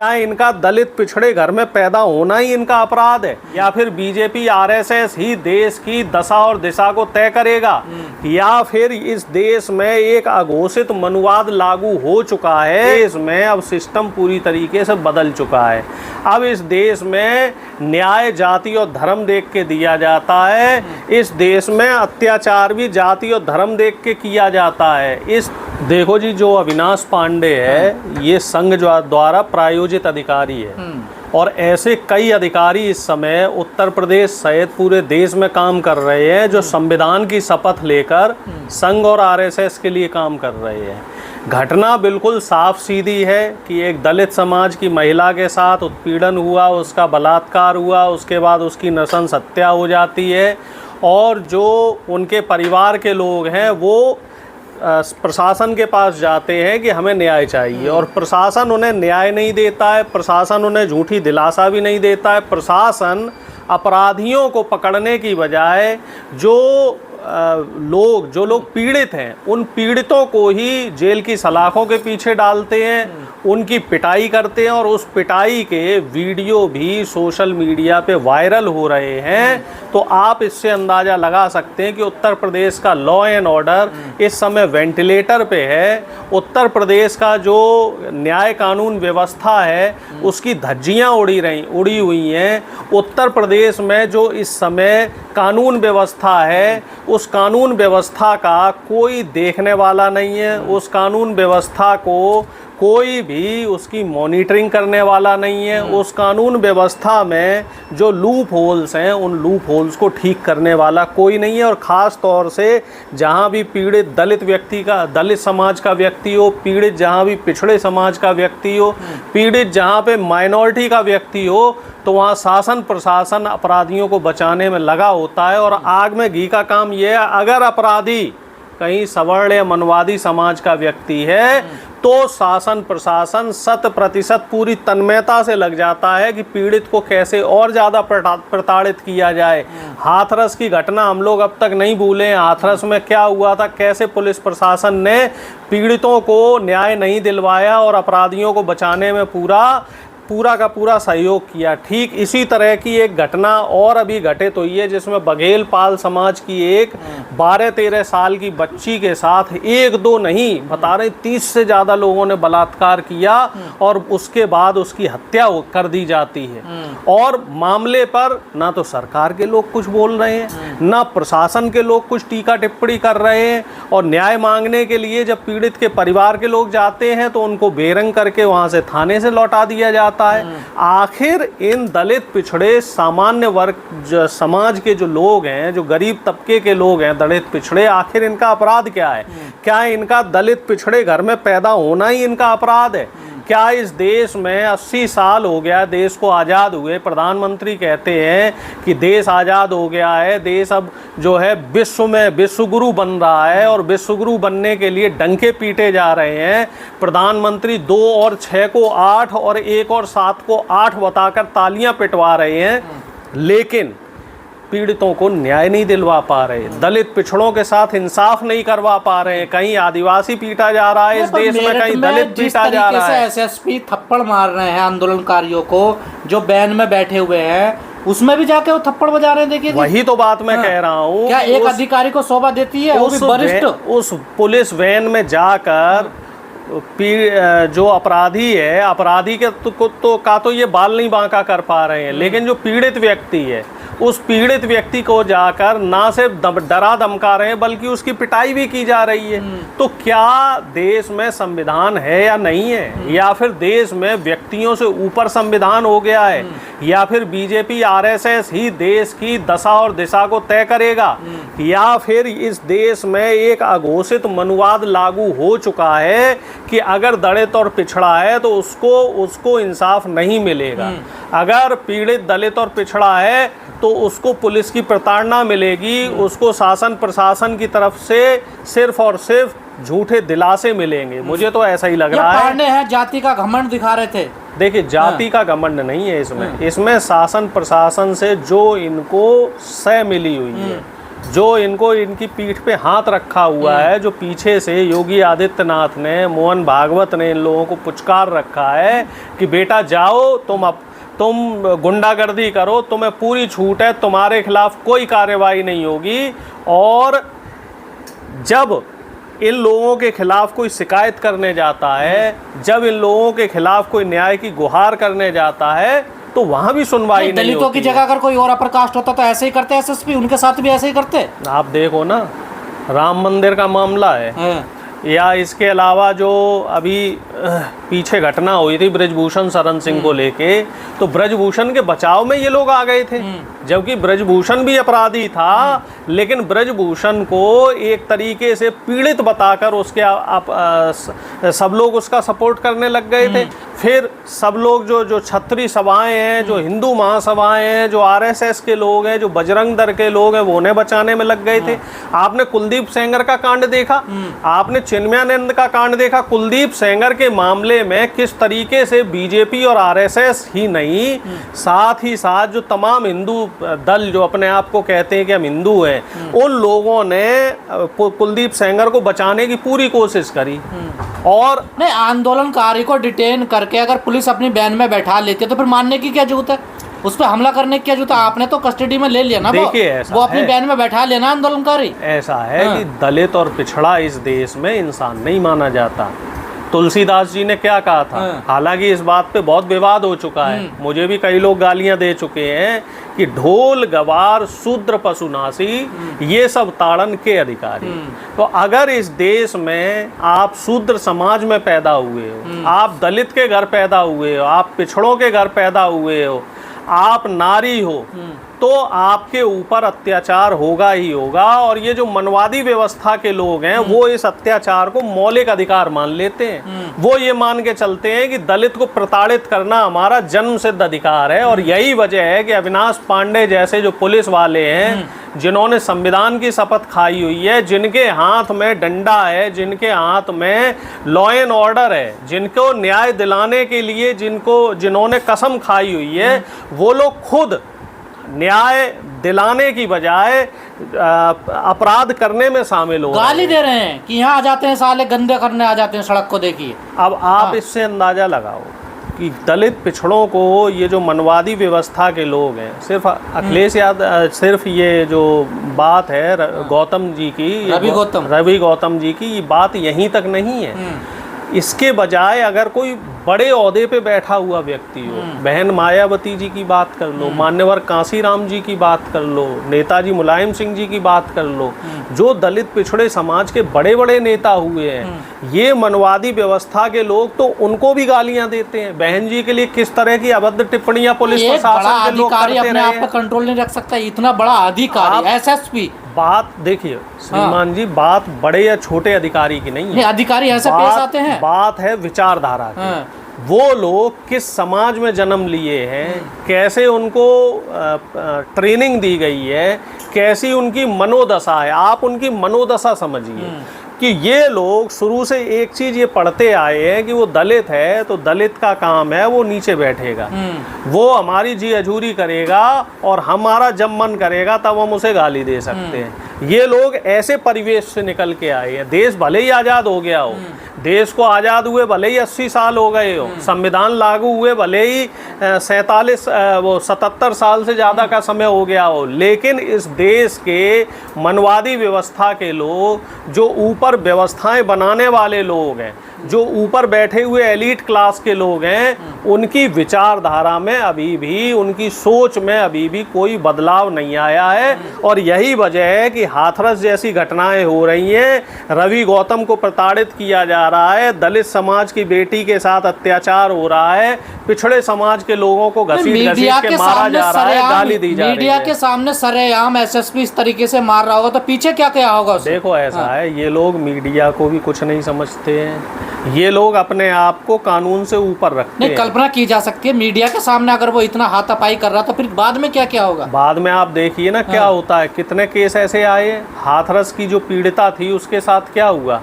क्या इनका दलित पिछड़े घर में पैदा होना ही इनका अपराध है, या फिर बीजेपी आरएसएस ही देश की दशा और दिशा को तय करेगा, या फिर इस देश में एक अघोषित मनुवाद लागू हो चुका है। इसमें अब सिस्टम पूरी तरीके से बदल चुका है। अब इस देश में न्याय जाति और धर्म देख के दिया जाता है। इस देश में अत्याचार भी जाति और धर्म देख के किया जाता है। इस देखो जी, जो अविनाश पांडे है ये संघ द्वारा प्रायोजित अधिकारी है, और ऐसे कई अधिकारी इस समय उत्तर प्रदेश सहित पूरे देश में काम कर रहे हैं जो संविधान की शपथ लेकर संघ और आरएसएस के लिए काम कर रहे हैं। घटना बिल्कुल साफ सीधी है कि एक दलित समाज की महिला के साथ उत्पीड़न हुआ, उसका बलात्कार हुआ, उसके बाद उसकी नृशंस हत्या हो जाती है, और जो उनके परिवार के लोग हैं वो प्रशासन के पास जाते हैं कि हमें न्याय चाहिए, और प्रशासन उन्हें न्याय नहीं देता है। प्रशासन उन्हें झूठी दिलासा भी नहीं देता है। प्रशासन अपराधियों को पकड़ने की बजाय जो लोग पीड़ित हैं उन पीड़ितों को ही जेल की सलाखों के पीछे डालते हैं, उनकी पिटाई करते हैं, और उस पिटाई के वीडियो भी सोशल मीडिया पे वायरल हो रहे हैं। तो आप इससे अंदाज़ा लगा सकते हैं कि उत्तर प्रदेश का लॉ एंड ऑर्डर इस समय वेंटिलेटर पे है। उत्तर प्रदेश का जो न्याय कानून व्यवस्था है उसकी धज्जियाँ उड़ी हुई हैं। उत्तर प्रदेश में जो इस समय कानून व्यवस्था है उस कानून व्यवस्था का कोई देखने वाला नहीं है। उस कानून व्यवस्था को कोई भी उसकी मॉनिटरिंग करने वाला नहीं है। उस कानून व्यवस्था में जो लूप होल्स हैं उन लूप होल्स को ठीक करने वाला कोई नहीं है। और ख़ास तौर से जहाँ भी पीड़ित दलित समाज का व्यक्ति हो, पीड़ित जहाँ भी पिछड़े समाज का व्यक्ति हो, पीड़ित जहाँ पे माइनॉरिटी का व्यक्ति हो, तो वहाँ शासन प्रशासन अपराधियों को बचाने में लगा होता है। और आग में घी का काम यह है, अगर अपराधी कहीं सवर्ण या मनवादी समाज का व्यक्ति है तो शासन प्रशासन 100% पूरी तन्मयता से लग जाता है कि पीड़ित को कैसे और ज़्यादा प्रताड़ित किया जाए। हाथरस की घटना हम लोग अब तक नहीं भूले हैं। हाथरस में क्या हुआ था, कैसे पुलिस प्रशासन ने पीड़ितों को न्याय नहीं दिलवाया और अपराधियों को बचाने में पूरा का पूरा सहयोग किया। ठीक इसी तरह की एक घटना और अभी घटित हुई है जिसमें बघेल पाल समाज की एक 12-13 साल की बच्ची के साथ एक दो नहीं बता रहे 30 से ज़्यादा लोगों ने बलात्कार किया, और उसके बाद उसकी हत्या कर दी जाती है। और मामले पर ना तो सरकार के लोग कुछ बोल रहे हैं, ना प्रशासन के लोग कुछ टीका टिप्पणी कर रहे हैं। और न्याय मांगने के लिए जब पीड़ित के परिवार के लोग जाते हैं तो उनको बेरंग करके वहाँ से थाने से लौटा दिया जाता है। आखिर इन दलित पिछड़े सामान्य वर्ग समाज के जो लोग हैं, जो गरीब तबके के लोग हैं, दलित पिछड़े, आखिर इनका अपराध क्या है? क्या इनका दलित पिछड़े घर में पैदा होना ही इनका अपराध है? क्या इस देश में 80 साल हो गया देश को आज़ाद हुए, प्रधानमंत्री कहते हैं कि देश आज़ाद हो गया है, देश अब जो है विश्व में विश्वगुरु बन रहा है, और विश्वगुरु बनने के लिए डंके पीटे जा रहे हैं। प्रधानमंत्री 2 और 6 को 8 और 1 और 7 को 8 बताकर तालियां पिटवा रहे हैं, लेकिन पीड़ितों को न्याय नहीं दिलवा पा रहे, दलित पिछड़ों के साथ इंसाफ नहीं करवा पा रहे हैं। कहीं आदिवासी पीटा जा रहा है इस देश में, कहीं दलित पीटा जा रहा है। एसएसपी थप्पड़ मार रहे हैं आंदोलनकारियों को जो बैन में बैठे हुए हैं, उसमें भी जाके वो थप्पड़ बजा रहे हैं। देखिए वही तो बात मैं कह रहा हूँ। क्या एक अधिकारी को शोभा देती है? उस पुलिस वैन में जाकर जो अपराधी है, अपराधी के तो ये बाल नहीं बांका कर पा रहे हैं, लेकिन जो पीड़ित व्यक्ति है उस पीड़ित व्यक्ति को जाकर ना सिर्फ डरा धमका रहे हैं बल्कि उसकी पिटाई भी की जा रही है। तो क्या देश में संविधान है या नहीं है, या फिर देश में व्यक्तियों से ऊपर संविधान हो गया है, या फिर बीजेपी आरएसएस ही देश की दशा और दिशा को तय करेगा, या फिर इस देश में एक अघोषित मनुवाद लागू हो चुका है कि अगर दलित और पिछड़ा है तो उसको इंसाफ नहीं मिलेगा, अगर पीड़ित दलित और पिछड़ा है तो उसको पुलिस की प्रताड़ना मिलेगी, उसको शासन प्रशासन की तरफ से सिर्फ और सिर्फ झूठे दिलासे मिलेंगे। मुझे तो ऐसा ही लग रहा है। पांडे हैं जाति का घमंड दिखा रहे थे। देखिए जाति का घमंड नहीं है इसमें शासन प्रशासन से जो इनको सह मिली हुई है, जो इनको इनकी पीठ पे हाथ रखा हुआ है, जो पीछे से योगी आदित्यनाथ ने, मोहन भागवत ने इन लोगों को पुचकार रखा है कि बेटा जाओ, तुम गुंडागर्दी करो, तुम्हें पूरी छूट है, तुम्हारे खिलाफ कोई कार्रवाई नहीं होगी। और जब इन लोगों के खिलाफ कोई शिकायत करने जाता है, जब इन लोगों के खिलाफ कोई न्याय की गुहार करने जाता है, तो वहां भी सुनवाई नहीं दलितों की जगह अगर कोई और अपर कास्ट होता तो ऐसे ही करते एसएसपी, उनके साथ भी ऐसे ही करते। आप देखो ना, राम मंदिर का मामला है, या इसके अलावा जो अभी पीछे घटना हुई थी ब्रजभूषण शरण सिंह को लेके, तो ब्रजभूषण के बचाव में ये लोग आ गए थे, जबकि ब्रजभूषण भी अपराधी था, लेकिन ब्रजभूषण को एक तरीके से पीड़ित बताकर उसके सब लोग उसका सपोर्ट करने लग गए थे। फिर सब लोग जो छत्री सभाएं हैं, जो हिंदू महासभाएं हैं, जो आरएसएस के लोग हैं, जो बजरंग दल के लोग हैं, वो उन्हें बचाने में लग गए थे। आपने कुलदीप सेंगर का कांड देखा, आपने चिन्मयानंद का कांड देखा। कुलदीप सेंगर के मामले में किस तरीके से बीजेपी और आरएसएस ही नहीं, साथ ही साथ जो तमाम हिंदू दल जो अपने आप को कहते हैं कि हम हिंदू हैं, उन लोगों ने कुलदीप सेंगर को बचाने की पूरी कोशिश करी। और नहीं, आंदोलनकारी को डिटेन करके अगर पुलिस अपनी वैन में बैठा लेती है तो फिर मानने की क्या जरूरत है, उस पर हमला करने की क्या जरूरत है? आपने तो कस्टडी में ले लिया ना, वो अपनी वैन में बैठा लेना आंदोलनकारी। ऐसा है कि दलित और पिछड़ा इस देश में इंसान नहीं माना जाता। तुलसीदास जी ने क्या कहा था, हालांकि इस बात पे बहुत विवाद हो चुका है, मुझे भी कई लोग गालियां दे चुके हैं कि ढोल गवार शूद्र पशुनासी ये सब ताड़न के अधिकारी। तो अगर इस देश में आप शूद्र समाज में पैदा हुए हो, आप दलित के घर पैदा हुए हो, आप पिछड़ों के घर पैदा हुए हो, आप नारी हो, तो आपके ऊपर अत्याचार होगा ही होगा। और ये जो मनवादी व्यवस्था के लोग हैं, वो इस अत्याचार को मौलिक अधिकार मान लेते हैं। वो ये मान के चलते हैं कि दलित को प्रताड़ित करना हमारा जन्म सिद्ध अधिकार है। और यही वजह है कि अविनाश पांडे जैसे जो पुलिस वाले हैं, जिन्होंने संविधान की शपथ खाई हुई है, जिनके हाथ में डंडा है, जिनके हाथ में लॉ एंड ऑर्डर है, जिनको न्याय दिलाने के लिए जिन्होंने कसम खाई हुई है, वो लोग खुद न्याय दिलाने की बजाय अपराध करने में शामिल हो रहे हैं। गाली दे रहे हैं कि यहाँ आ जाते हैं साले, गंदे करने आ जाते हैं, सड़क को देखिए। अब आप इससे अंदाजा लगाओ कि दलित पिछड़ों को ये जो मनवादी व्यवस्था के लोग हैं, सिर्फ अखिलेश यादव, सिर्फ ये जो बात है गौतम जी की, रवि गौतम जी की, ये बात यहीं तक नहीं है। इसके बजाय अगर कोई बड़े ओहदे पे बैठा हुआ व्यक्ति हो, बहन मायावती जी की बात कर लो, मान्यवर कांसीराम जी की बात कर लो, नेताजी मुलायम सिंह जी की बात कर लो, जो दलित पिछड़े समाज के बड़े बड़े नेता हुए हैं, ये मनवादी व्यवस्था के लोग तो उनको भी गालियां देते हैं। बहन जी के लिए किस तरह की अभद्र टिप्पणियां पुलिस प्रशासन के लोग करते रहे हैं। अपने आप पे कंट्रोल नहीं रख सकता, इतना बड़ा अधिकारी एसएसपी। बात देखिए श्रीमान जी, बात बड़े या छोटे अधिकारी की नहीं है, अधिकारी ऐसे पेश आते हैं। बात है विचारधारा की। वो लोग किस समाज में जन्म लिए हैं, कैसे उनको ट्रेनिंग दी गई है, कैसी उनकी मनोदशा है, आप उनकी मनोदशा समझिए कि ये लोग शुरू से एक चीज ये पढ़ते आए हैं कि वो दलित है तो दलित का काम है वो नीचे बैठेगा, वो हमारी जी हजूरी करेगा और हमारा जब मन करेगा तब हम उसे गाली दे सकते हैं। ये लोग ऐसे परिवेश से निकल के आए हैं। देश भले ही आज़ाद हो गया हो, देश को आज़ाद हुए भले ही 80 साल हो गए हो, संविधान लागू हुए भले ही 77 साल से ज़्यादा का समय हो गया हो, लेकिन इस देश के मनवादी व्यवस्था के लोग, जो ऊपर व्यवस्थाएं बनाने वाले लोग हैं, जो ऊपर बैठे हुए एलीट क्लास के लोग हैं, उनकी विचारधारा में अभी भी, उनकी सोच में अभी भी कोई बदलाव नहीं आया है। और यही वजह है कि हाथरस जैसी घटनाएं हो रही हैं, रवि गौतम को प्रताड़ित किया जा रहा है, दलित समाज की बेटी के साथ अत्याचार हो रहा है, पिछड़े समाज के लोगों को घसीट के मारा जा रहा है, गाली दी जा रही है। मीडिया के सामने सरेआम एसएसपी इस तरीके से मार रहा होगा तो पीछे क्या क्या होगा उससे? देखो ऐसा है, ये लोग मीडिया को भी कुछ नहीं समझते हैं, ये लोग अपने आप को कानून से ऊपर रखते हैं। कल्पना की जा सकती है मीडिया के सामने अगर वो इतना हाथापाई कर रहा तो फिर बाद में क्या क्या होगा? बाद में आप देखिए ना क्या होता है। कितने केस ऐसे आए, हाथरस की जो पीड़िता थी उसके साथ क्या हुआ,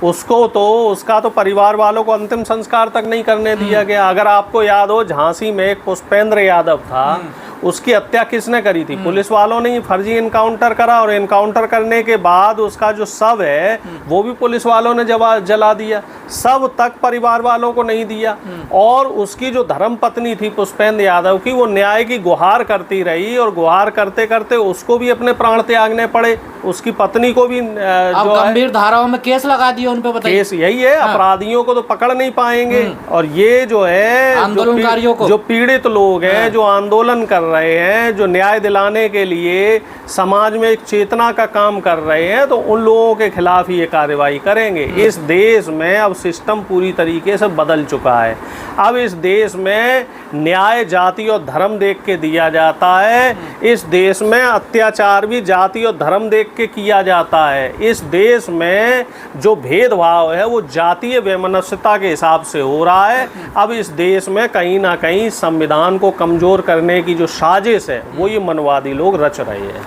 उसका तो परिवार वालों को अंतिम संस्कार तक नहीं करने दिया गया। अगर आपको याद हो, झांसी में एक पुष्पेंद्र यादव था, उसकी हत्या किसने करी थी? पुलिस वालों ने ही फर्जी इनकाउंटर करा, और इनकाउंटर करने के बाद उसका जो शव है वो भी पुलिस वालों ने जला दिया, शव तक परिवार वालों को नहीं दिया। और उसकी जो धर्म पत्नी थी पुष्पेंद्र यादव की, वो न्याय की गुहार करती रही, और गुहार करते करते उसको भी अपने प्राण त्यागने पड़े, उसकी पत्नी को भी जो गंभीर धाराओं में केस लगा दिया उन पे, बताइए। केस यही है, अपराधियों को तो पकड़ नहीं पाएंगे, और ये जो है आंदोलनकारियों को, जो पीड़ित लोग हैं, जो आंदोलन कर रहे हैं, जो न्याय दिलाने के लिए समाज में एक चेतना का काम कर रहे हैं, तो उन लोगों के खिलाफ ही ये कार्रवाई करेंगे। इस देश में अब सिस्टम पूरी तरीके से बदल चुका है। अब इस देश में न्याय जाति और धर्म देख के दिया जाता है। इस देश में अत्याचार भी जाति और धर्म देख के किया जाता है। इस देश में जो भेदभाव है वो जातीय वैमनस्यता के हिसाब से हो रहा है। अब इस देश में कहीं ना कहीं संविधान को कमजोर करने की जो साजिश है वो ये मनवादी लोग रच रहे हैं।